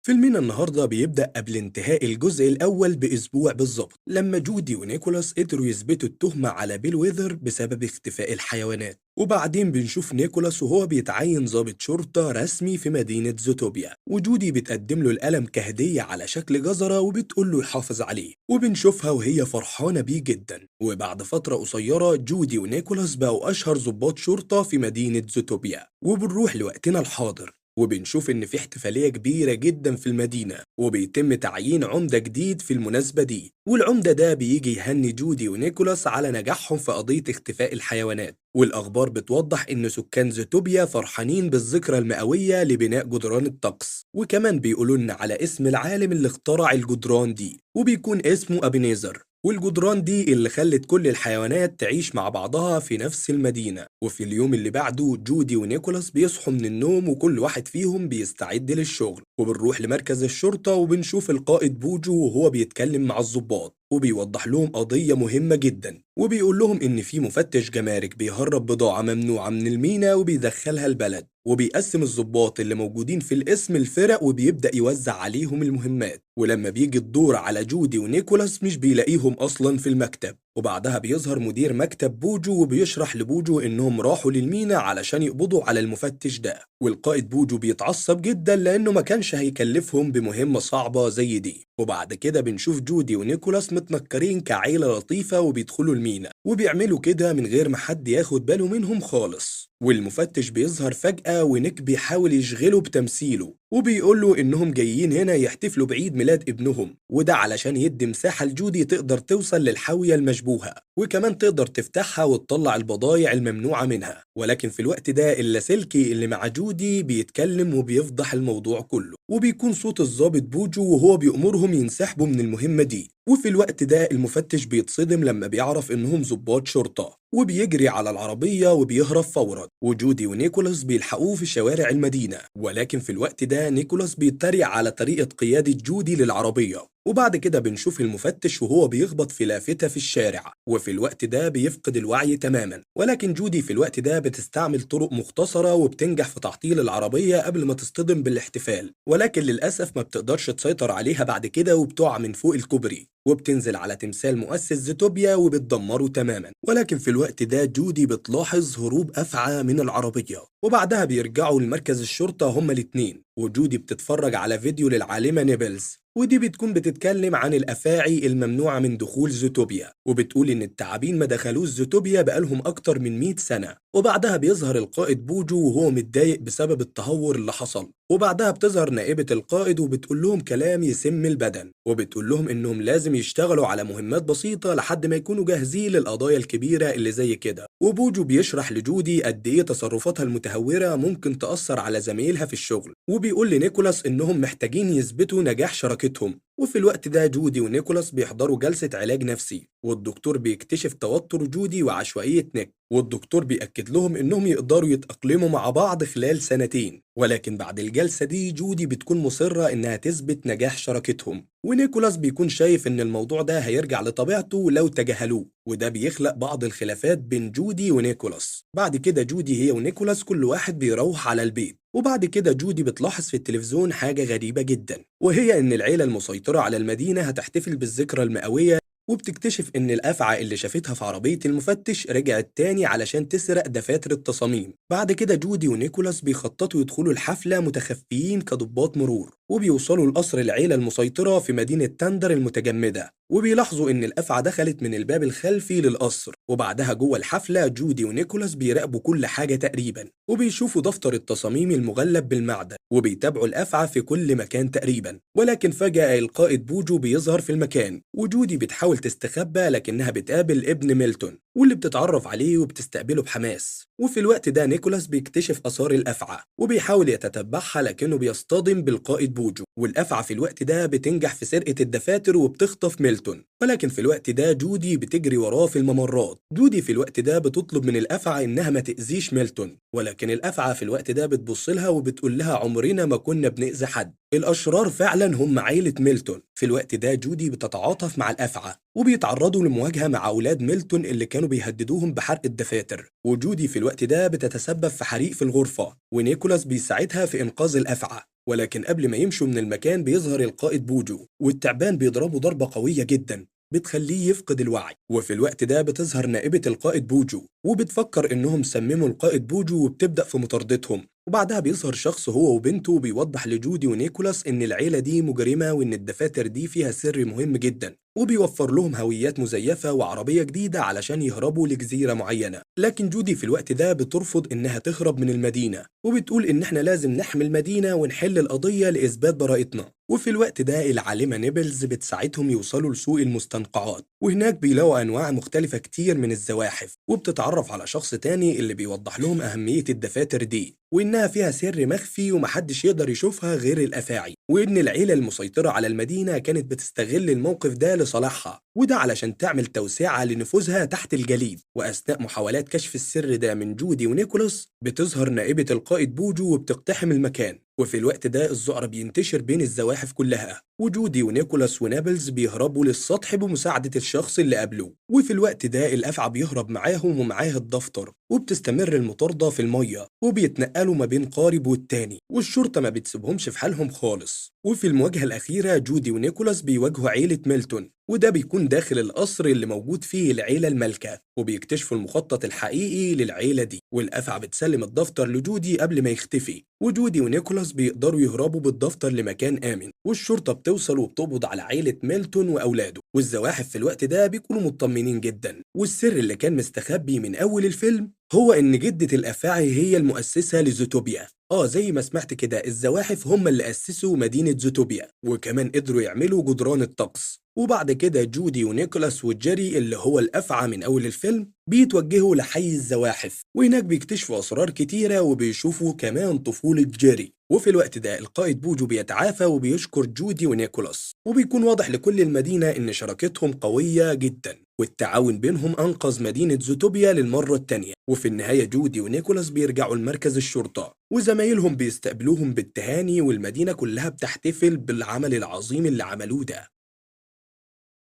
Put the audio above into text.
فيلمنا النهاردة بيبدأ قبل انتهاء الجزء الأول بأسبوع بالظبط لما جودي ونيكولاس قدروا يثبتوا التهمة على بيل ويذر بسبب اختفاء الحيوانات. وبعدين بنشوف نيكولاس وهو بيتعين ضابط شرطة رسمي في مدينة زوتوبيا، وجودي بتقدم له القلم كهدية على شكل جزرة وبتقول له يحافظ عليه، وبنشوفها وهي فرحانة بيه جدا. وبعد فترة قصيرة جودي ونيكولاس بقوا أشهر ضباط شرطة في مدينة زوتوبيا. وبنروح لوقتنا الحاضر وبنشوف إن في احتفالية كبيرة جدا في المدينة، وبيتم تعيين عمدة جديد في المناسبة دي، والعمدة ده بيجي يهني جودي ونيكولاس على نجاحهم في قضية اختفاء الحيوانات. والأخبار بتوضح إن سكان زوتوبيا فرحانين بالذكرى المئوية لبناء جدران الطقس، وكمان بيقولوا لنا على اسم العالم اللي اخترع الجدران دي، وبيكون اسمه أبينيزر. والجدران دي اللي خلت كل الحيوانات تعيش مع بعضها في نفس المدينة. وفي اليوم اللي بعده جودي ونيكولاس بيصحوا من النوم وكل واحد فيهم بيستعد للشغل، وبنروح لمركز الشرطة وبنشوف القائد بوجو وهو بيتكلم مع الضباط وبيوضح لهم قضية مهمة جدا، وبيقول لهم إن في مفتش جمارك بيهرب بضاعة ممنوعة من المينا وبيدخلها البلد، وبيقسم الضباط اللي موجودين في القسم الفرق وبيبدأ يوزع عليهم المهمات. ولما بيجي الدور على جودي ونيكولاس مش بيلاقيهم أصلا في المكتب، وبعدها بيظهر مدير مكتب بوجو وبيشرح لبوجو إنهم راحوا للمينا علشان يقبضوا على المفتش ده. والقائد بوجو بيتعصب جدا لأنه ما كانش هيكلفهم بمهمة صعبة زي دي. وبعد كده بنشوف جودي ونيكولاس متنكرين كعيلة لطيفة وبيدخلوا المينا، وبيعملوا كده من غير ما حد ياخد باله منهم خالص. والمفتش بيظهر فجأة ونيك بيحاول يشغله بتمثيله، وبيقول له إنهم جايين هنا يحتفلوا بعيد ميلاد ابنهم، وده علشان يدي مساحة لجودي تقدر توصل للحاوية المشبوهة، وكمان تقدر تفتحها وتطلع البضايع الممنوعة منها. ولكن في الوقت ده اللاسلكي اللي مع جودي بيتكلم وبيفضح الموضوع كله، وبيكون صوت الضابط بوجو وهو بيأمرهم ينسحبوا من المهمة دي. وفي الوقت ده المفتش بيتصدم لما بيعرف إنهم ضباط شرطة، وبيجري على العربية وبيهرب فورا. وجودي ونيكولاس بيلحقوه في شوارع المدينة، ولكن في الوقت ده نيكولاس بيتريق على طريقة قيادة جودي للعربية. وبعد كده بنشوف المفتش وهو بيخبط في لافتة في الشارع، وفي الوقت ده بيفقد الوعي تماما. ولكن جودي في الوقت ده بتستعمل طرق مختصرة وبتنجح في تعطيل العربية قبل ما تصطدم بالاحتفال، ولكن للأسف ما بتقدرش تسيطر عليها بعد كده وبتقع من فوق الكوبري وبتنزل على تمثال مؤسس زيتوبيا وبتدمره تماما. ولكن في الوقت ده جودي بتلاحظ هروب أفعى من العربية، وبعدها بيرجعوا لمركز الشرطة هما الاتنين، وجودي بتتفرج على فيديو للعالمة نيبلز، ودي بتكون بتتكلم عن الأفاعي الممنوعة من دخول زوتوبيا، وبتقول إن التعابين ما دخلوش زوتوبيا بقالهم أكتر من 100 سنة. وبعدها بيظهر القائد بوجو وهو متضايق بسبب التهور اللي حصل، وبعدها بتظهر نائبة القائد وبتقول لهم كلام يسم البدن، وبتقول لهم إنهم لازم يشتغلوا على مهمات بسيطة لحد ما يكونوا جاهزين للقضايا الكبيرة اللي زي كده. وبوجو بيشرح لجودي قد إيه تصرفاتها المتهورة ممكن تأثر على زمايلها في الشغل، وبيقول لنيكولاس إنهم محتاجين يثبتوا نجاح شراكتهم. وفي الوقت ده جودي ونيكولاس بيحضروا جلسة علاج نفسي، والدكتور بيكتشف توتر جودي وعشوائية نيك، والدكتور بيأكد لهم إنهم يقدروا يتأقلموا مع بعض خلال سنتين. ولكن بعد الجلسة دي جودي بتكون مصرة إنها تثبت نجاح شراكتهم، ونيكولاس بيكون شايف إن الموضوع ده هيرجع لطبيعته لو تجاهلوه، وده بيخلق بعض الخلافات بين جودي ونيكولاس. بعد كده جودي هي ونيكولاس كل واحد بيروح على البيت، وبعد كده جودي بتلاحظ في التلفزيون حاجة غريبة جدا، وهي إن العيلة المسيطرة على المدينة هتحتفل بالذكرى المئوية، وبتكتشف إن الأفعى اللي شافتها في عربية المفتش رجعت تاني علشان تسرق دفاتر التصاميم. بعد كده جودي ونيكولاس بيخططوا يدخلوا الحفلة متخفيين كضباط مرور، وبيوصلوا لقصر العيلة المسيطرة في مدينة تندر المتجمدة، وبيلاحظوا إن الأفعى دخلت من الباب الخلفي للقصر. وبعدها جوه الحفلة جودي ونيكولاس بيراقبوا كل حاجة تقريبا، وبيشوفوا دفتر التصاميم المغلف بالمعدن، وبيتابعوا الأفعى في كل مكان تقريبا. ولكن فجأة القائد بوجو بيظهر في المكان، وجودي بتحاول تستخبى لكنها بتقابل ابن ميلتون واللي بتتعرف عليه وبتستقبله بحماس. وفي الوقت ده نيكولاس بيكتشف آثار الأفعى وبيحاول يتتبعها لكنه بيصطدم بالقائد بوجو، والأفعى في الوقت ده بتنجح في سرقة الدفاتر وبتخطف ميلتون. ولكن في الوقت ده جودي بتجري وراه في الممرات. جودي في الوقت ده بتطلب من الأفعى إنها ما تأذيش ميلتون، ولكن الأفعى في الوقت ده بتبص لها وبتقول لها عمرنا ما كنا بنأذي حد، الأشرار فعلا هم عائلة ميلتون. في الوقت ده جودي بتتعاطف مع الأفعى وبيتعرضوا لمواجهة مع أولاد ميلتون اللي كانوا بيهددوهم بحرق الدفاتر، وجودي في الوقت ده بتتسبب في حريق في الغرفة، ونيكولاس بيساعدها في إنقاذ الأفعى. ولكن قبل ما يمشوا من المكان بيظهر القائد بوجو، والتعبان بيضربه ضربة قوية جدا بتخليه يفقد الوعي. وفي الوقت ده بتظهر نائبة القائد بوجو وبتفكر إنهم سمموا القائد بوجو وبتبدأ في مطاردتهم. وبعدها بيظهر شخص هو وبنته وبيوضح لجودي ونيكولاس إن العيلة دي مجرمة وإن الدفاتر دي فيها سر مهم جدا، وبيوفر لهم هويات مزيفة وعربية جديدة علشان يهربوا لجزيرة معينة. لكن جودي في الوقت ده بترفض إنها تهرب من المدينة، وبتقول إن إحنا لازم نحمي المدينة ونحل القضية لإثبات براءتنا. وفي الوقت ده العالمة نيبلز بتساعدهم يوصلوا لسوق المستنقعات، وهناك بيلاقوا أنواع مختلفة كتير من الزواحف، وبتتعرف على شخص تاني اللي بيوضح لهم أهمية الدفاتر دي وإنها فيها سر مخفي ومحدش يقدر يشوفها غير الأفاعي، وإن العيلة المسيطرة على المدينة كانت بتستغل الموقف ده لصالحها، وده علشان تعمل توسعة لنفوذها تحت الجليد. وأثناء محاولات كشف السر ده من جودي ونيكولاس بتظهر نائبة القائد بوجو وبتقتحم المكان. وفي الوقت ده الذعر بينتشر بين الزواحف كلها، وجودي ونيكولاس ونابلز بيهربوا للسطح بمساعدة الشخص اللي قبله. وفي الوقت ده الأفعى بيهرب معاهم ومعاه الدفتر، وبتستمر المطاردة في المية وبيتنقلوا ما بين قارب والتاني، والشرطة ما بتسيبهمش في حالهم خالص. وفي المواجهة الأخيرة جودي ونيكولاس بيواجهوا عيلة ميلتون، وده بيكون داخل القصر اللي موجود فيه العيلة المالكة، وبيكتشفوا المخطط الحقيقي للعيلة دي. والأفعى بتسلم الدفتر لجودي قبل ما يختفي، وجودي ونيكولاس بيقدروا يهربوا بالدفتر لمكان آمن، والشرطة بتوصل وبتقبض على عيلة ميلتون وأولاده. والزواحف في الوقت ده بيكونوا مطمنين جدا. والسر اللي كان مستخبي من أول الفيلم هو إن جدة الأفاعي هي المؤسسة لزوتوبيا. زي ما سمعت كده الزواحف هم اللي أسسوا مدينة زوتوبيا، وكمان قدروا يعملوا جدران الطقس. وبعد كده جودي ونيكولاس وجيري اللي هو الأفعى من أول الفيلم بيتوجهوا لحي الزواحف، وهناك بيكتشفوا أسرار كتيرة وبيشوفوا كمان طفولة جيري. وفي الوقت ده القائد بوجو بيتعافى وبيشكر جودي ونيكولاس، وبيكون واضح لكل المدينة إن شراكتهم قوية جدا، والتعاون بينهم أنقذ مدينة زوتوبيا للمرة التانية. وفي النهاية جودي ونيكولاس بيرجعوا لمركز الشرطة، وزمايلهم بيستقبلوهم بالتهاني، والمدينة كلها بتحتفل بالعمل العظيم اللي عملوه ده.